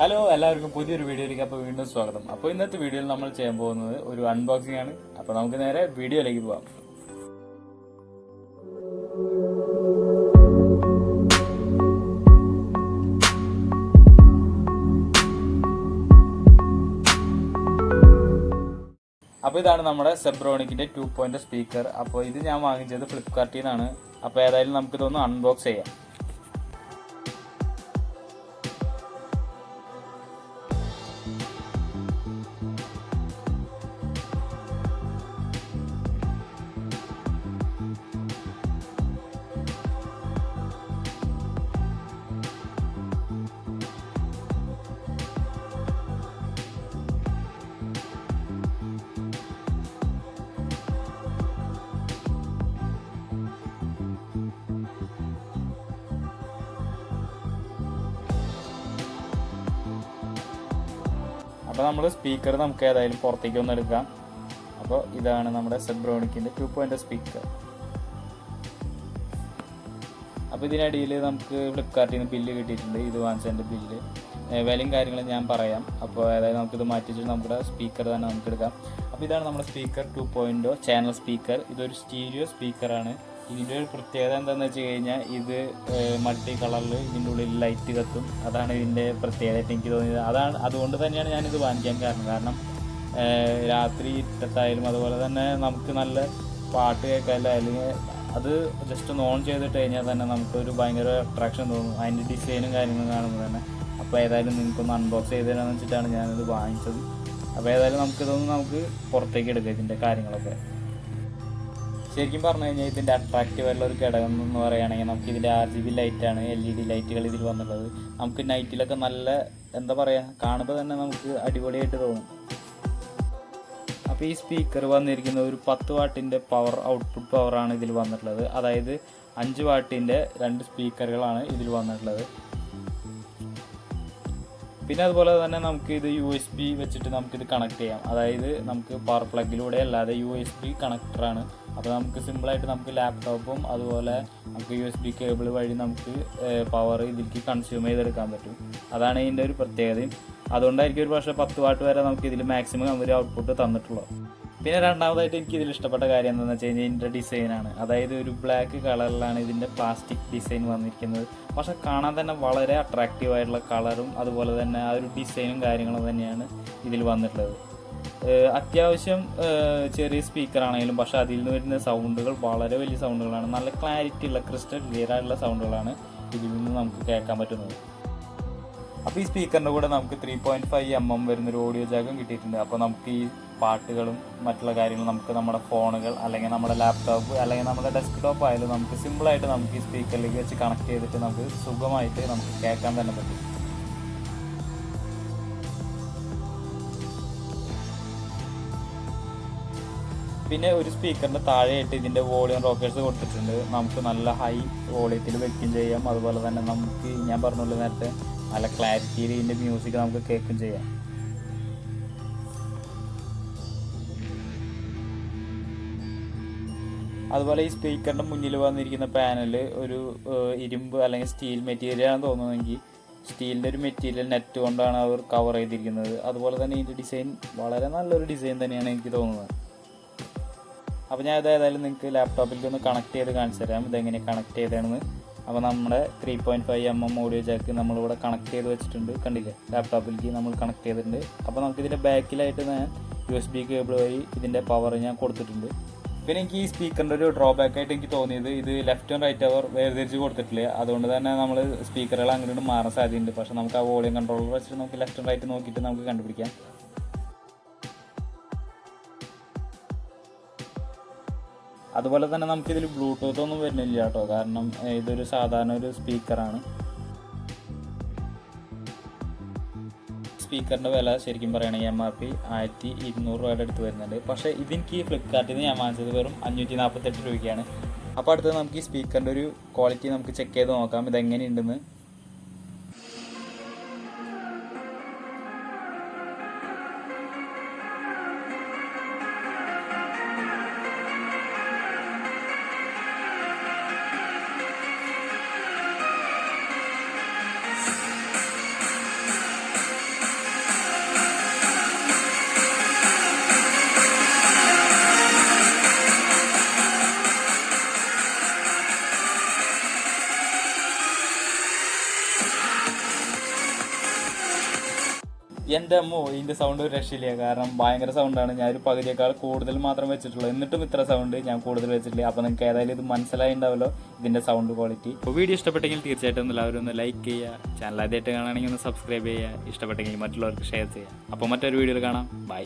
Hello എല്ലാവർക്കും പുതിയൊരു വീഡിയോയിലേക്ക് അപ്പോൾ വീണ്ടും സ്വാഗതം. അപ്പോൾ ഇന്നത്തെ വീഡിയോയിൽ നമ്മൾ ചെയ്യാൻ പോകുന്നത് ഒരു അൺബോക്സിംഗ് ആണ്. അപ്പോൾ നമുക്ക് നേരെ വീഡിയോയിലേക്ക് പോകാം. അപ്പോൾ ഇതാണ് നമ്മുടെ സെബ്രോണിക്കിൻ്റെ 2.0 സ്പീക്കർ. അപ്പോൾ ഇത് ഞാൻ വാങ്ങിച്ചത് ഫ്ലിപ്കാർട്ടിൽ നിന്നാണ്. അപ്പോൾ ഏതായാലും നമുക്കിതൊന്ന് അൺബോക്സ് ചെയ്യാം. അപ്പോൾ നമ്മൾ സ്പീക്കർ നമുക്ക് ഏതായാലും പുറത്തേക്ക് ഒന്ന് എടുക്കാം. അപ്പോൾ ഇതാണ് നമ്മുടെ സെബ്രോണിക്കിൻ്റെ 2.0 സ്പീക്കർ. അപ്പോൾ ഇതിനിടയിൽ നമുക്ക് ഫ്ലിപ്കാർട്ടിൽ നിന്ന് ബില്ല് കിട്ടിയിട്ടുണ്ട്. ഇത് വാങ്ങിച്ചതിൻ്റെ ബില്ല് വിലയും കാര്യങ്ങളും ഞാൻ പറയാം. അപ്പോൾ അതായത് നമുക്കിത് മാറ്റിച്ചിട്ട് നമ്മുടെ സ്പീക്കർ തന്നെ നമുക്ക് എടുക്കാം. അപ്പോൾ ഇതാണ് നമ്മുടെ സ്പീക്കർ 2.0 ചാനൽ സ്പീക്കർ. ഇതൊരു സ്റ്റീരിയോ സ്പീക്കറാണ്. ഇതിൻ്റെ ഒരു പ്രത്യേകത എന്താണെന്ന് വെച്ച് കഴിഞ്ഞാൽ ഇത് മൾട്ടി കളറിൽ ഇതിൻ്റെ ഉള്ളിൽ ലൈറ്റ് കത്തും. അതാണ് ഇതിൻ്റെ പ്രത്യേകതയായിട്ട് എനിക്ക് തോന്നിയത്. അതുകൊണ്ട് തന്നെയാണ് ഞാനിത് വാങ്ങിക്കാൻ കാരണം രാത്രി ഇട്ടത്തായാലും അതുപോലെ തന്നെ നമുക്ക് നല്ല പാട്ട് കേൾക്കാമല്ലോ, അല്ലെങ്കിൽ അത് ജസ്റ്റ് ഒന്ന് ഓൺ ചെയ്തിട്ട് കഴിഞ്ഞാൽ തന്നെ നമുക്കൊരു ഭയങ്കര അട്രാക്ഷൻ തോന്നും അതിൻ്റെ ഡിസൈനും കാര്യങ്ങളും കാണുമ്പോൾ തന്നെ. അപ്പോൾ ഏതായാലും നിങ്ങൾക്കൊന്ന് അൺബോക്സ് ചെയ്ത് തരാമെന്ന് വെച്ചിട്ടാണ് ഞാനിത് വാങ്ങിച്ചത്. അപ്പോൾ ഏതായാലും നമുക്ക് പുറത്തേക്ക് എടുക്കാം ഇതിൻ്റെ കാര്യങ്ങളൊക്കെ. ശരിക്കും പറഞ്ഞു കഴിഞ്ഞാൽ ഇതിൻ്റെ അട്രാക്റ്റീവ് ആയിട്ടുള്ള ഒരു ഘടകം എന്ന് പറയുകയാണെങ്കിൽ നമുക്ക് ഇതിൻ്റെ RGB ലൈറ്റാണ്, LED ലൈറ്റുകൾ ഇതിൽ വന്നിട്ടുള്ളത്. നമുക്ക് നൈറ്റിലൊക്കെ നല്ല എന്താ പറയുക, കാണുമ്പോൾ തന്നെ നമുക്ക് അടിപൊളിയായിട്ട് തോന്നും. അപ്പോൾ ഈ സ്പീക്കർ വന്നിരിക്കുന്ന ഒരു 10 വാട്ടിൻ്റെ ഔട്ട്പുട്ട് പവറാണ് ഇതിൽ വന്നിട്ടുള്ളത്. അതായത് 5 വാട്ടിൻ്റെ 2 സ്പീക്കറുകളാണ് ഇതിൽ വന്നിട്ടുള്ളത്. പിന്നെ അതുപോലെ തന്നെ നമുക്ക് ഇത് USB വെച്ചിട്ട് നമുക്കിത് കണക്ട് ചെയ്യാം. അതായത് നമുക്ക് പവർ പ്ലഗിലൂടെ അല്ലാതെ USB കണക്ടറാണ്. അപ്പോൾ നമുക്ക് സിമ്പിളായിട്ട് നമുക്ക് ലാപ്ടോപ്പും അതുപോലെ നമുക്ക് USB കേബിൾ വഴി നമുക്ക് പവർ ഇതിലേക്ക് കൺസ്യൂം ചെയ്തെടുക്കാൻ പറ്റും. അതാണ് ഇതിൻ്റെ ഒരു പ്രത്യേകതയും. അതുകൊണ്ടായിരിക്കും ഒരു പക്ഷേ 10 വാട്ട് വരെ നമുക്ക് ഇതിൽ മാക്സിമം ഒരു ഔട്ട്പുട്ട് തന്നിട്ടുള്ളത്. പിന്നെ രണ്ടാമതായിട്ട് എനിക്ക് ഇതിൽ ഇഷ്ടപ്പെട്ട കാര്യം എന്താണെന്ന് വെച്ച് കഴിഞ്ഞാൽ ഇതിൻ്റെ ഡിസൈനാണ്. അതായത് ഒരു ബ്ലാക്ക് കളറിലാണ് ഇതിൻ്റെ പ്ലാസ്റ്റിക് ഡിസൈൻ വന്നിരിക്കുന്നത്. പക്ഷെ കാണാൻ തന്നെ വളരെ അട്രാക്റ്റീവ് ആയിട്ടുള്ള കളറും അതുപോലെ തന്നെ ആ ഒരു ഡിസൈനും കാര്യങ്ങളും തന്നെയാണ് ഇതിൽ വന്നിട്ടുള്ളത്. അത്യാവശ്യം ചെറിയ സ്പീക്കറാണെങ്കിലും പക്ഷേ അതിൽ നിന്ന് വരുന്ന സൗണ്ടുകൾ വളരെ വലിയ സൗണ്ടുകളാണ്. നല്ല ക്ലാരിറ്റി ഉള്ള ക്രിസ്റ്റൽ ക്ലിയർ ആയിട്ടുള്ള സൗണ്ടുകളാണ് ഇതിൽ നിന്ന് നമുക്ക് കേൾക്കാൻ പറ്റുന്നത്. അപ്പോൾ ഈ സ്പീക്കറിൻ്റെ കൂടെ നമുക്ക് 3.5 mm വരുന്നൊരു ഓഡിയോ ജാക്കും കിട്ടിയിട്ടുണ്ട്. അപ്പോൾ നമുക്ക് ഈ പാട്ടുകളും മറ്റുള്ള കാര്യങ്ങളും നമുക്ക് നമ്മുടെ ഫോണുകൾ അല്ലെങ്കിൽ നമ്മുടെ ലാപ്ടോപ്പ് അല്ലെങ്കിൽ നമ്മുടെ ഡെസ്ക്ടോപ്പ് ആയാലും നമുക്ക് സിമ്പിളായിട്ട് നമുക്ക് ഈ സ്പീക്കറിലേക്ക് വെച്ച് കണക്ട് ചെയ്തിട്ട് നമുക്ക് സുഖമായിട്ട് നമുക്ക് കേൾക്കാൻ തന്നെ പറ്റും. പിന്നെ ഒരു സ്പീക്കറിൻ്റെ താഴെയായിട്ട് ഇതിൻ്റെ വോളിയം റോക്കേഴ്സ് കൊടുത്തിട്ടുണ്ട്. നമുക്ക് നല്ല ഹൈ വോളിയത്തിൽ വെക്കുകയും ചെയ്യാം. അതുപോലെ തന്നെ നമുക്ക് ഞാൻ പറഞ്ഞല്ലോ നേരത്തെ നല്ല ക്ലാരിറ്റിയിൽ ഇതിൻ്റെ മ്യൂസിക് നമുക്ക് കേൾക്കുകയും ചെയ്യാം. അതുപോലെ ഈ സ്പീക്കറിൻ്റെ മുന്നിൽ വന്നിരിക്കുന്ന പാനൽ ഒരു ഇരുമ്പ് അല്ലെങ്കിൽ സ്റ്റീൽ മെറ്റീരിയലാണെന്ന് തോന്നുന്നതെങ്കിൽ സ്റ്റീലിൻ്റെ ഒരു മെറ്റീരിയൽ നെറ്റ് കൊണ്ടാണ് അവർ കവർ ചെയ്തിരിക്കുന്നത്. അതുപോലെ തന്നെ ഇതിൻ്റെ ഡിസൈൻ വളരെ നല്ലൊരു ഡിസൈൻ തന്നെയാണ് എനിക്ക് തോന്നുന്നത്. അപ്പോൾ ഞാൻ ഏതായാലും നിങ്ങൾക്ക് ലാപ്ടോപ്പിലേക്ക് ഒന്ന് കണക്ട് ചെയ്ത് കാണിച്ചു തരാം ഇതെങ്ങനെ കണക്ട് ചെയ്തതാണെന്ന്. അപ്പോൾ നമ്മുടെ 3.5 mm ഓഡിയോ ജാക്ക് നമ്മളിവിടെ കണക്ട് ചെയ്ത് വെച്ചിട്ടുണ്ട്. കണ്ടില്ലേ, ലാപ്ടോപ്പിലേക്ക് നമ്മൾ കണക്ട് ചെയ്തിട്ടുണ്ട്. അപ്പോൾ നമുക്കിതിൻ്റെ ബാക്കിലായിട്ട് ഞാൻ USB കേബിൾ വഴി ഇതിൻ്റെ പവർ ഞാൻ കൊടുത്തിട്ടുണ്ട്. പിന്നെ എനിക്ക് ഈ സ്പീക്കറിൻ്റെ ഒരു ഡ്രോബാക്കായിട്ട് എനിക്ക് തോന്നിയത് ഇത് ലെഫ്റ്റും റൈറ്റ് അവർ വേർതിരിച്ച് കൊടുത്തിട്ടില്ല. അതുകൊണ്ട് തന്നെ നമ്മൾ സ്പീക്കറുകൾ അങ്ങോട്ട് മാറാൻ സാധ്യതയുണ്ട്. പക്ഷേ നമുക്ക് ആ വോളിയം കൺട്രോളർ വെച്ചിട്ട് നമുക്ക് ലെഫ്റ്റും റൈറ്റ് നോക്കിയിട്ട് നമുക്ക് കണ്ടുപിടിക്കാം. അതുപോലെ തന്നെ നമുക്കിതിൽ ബ്ലൂടൂത്ത് ഒന്നും വരുന്നില്ല കേട്ടോ, കാരണം ഇതൊരു സാധാരണ ഒരു സ്പീക്കറാണ്. സ്പീക്കറിൻ്റെ വില ശരിക്കും പറയുകയാണെങ്കിൽ MRP 1200 രൂപയുടെ അടുത്ത് വരുന്നുണ്ട്. പക്ഷേ ഇതെനിക്ക് ഫ്ലിപ്കാർട്ടിൽ നിന്ന് ഞാൻ വാങ്ങിച്ചത് വെറും 548 രൂപയ്ക്കാണ്. അപ്പോൾ അടുത്തത് നമുക്ക് ഈ സ്പീക്കറിൻ്റെ ഒരു ക്വാളിറ്റി നമുക്ക് ചെക്ക് ചെയ്ത് നോക്കാം ഇതെങ്ങനെയുണ്ടെന്ന്. എൻ്റെ അമ്മോ ഇതിൻ്റെ സൗണ്ട് ഒരു രക്ഷയില്ല. കാരണം ഭയങ്കര സൗണ്ടാണ്. ഞാനൊരു പകുതിയേക്കാൾ കൂടുതൽ മാത്രം വെച്ചിട്ടുള്ളൂ. എന്നിട്ടും ഇത്ര സൗണ്ട് ഞാൻ കൂടുതൽ വെച്ചിട്ടില്ല. അപ്പോൾ നിങ്ങൾക്ക് ഏതായാലും ഇത് മനസ്സിലായിട്ടുണ്ടാവല്ലോ ഇതിൻ്റെ സൗണ്ട് ക്വാളിറ്റി. അപ്പോൾ വീഡിയോ ഇഷ്ടപ്പെട്ടെങ്കിൽ തീർച്ചയായിട്ടും എല്ലാവരും ഒന്ന് ലൈക്ക് ചെയ്യുക. ചാനൽ ആദ്യമായിട്ട് കാണുകയാണെങ്കിൽ ഒന്ന് സബ്സ്ക്രൈബ് ചെയ്യുക. ഇഷ്ടപ്പെട്ടെങ്കിൽ മറ്റുള്ളവർക്ക് ഷെയർ ചെയ്യുക. അപ്പോൾ മറ്റൊരു വീഡിയോയിൽ കാണാം. ബൈ.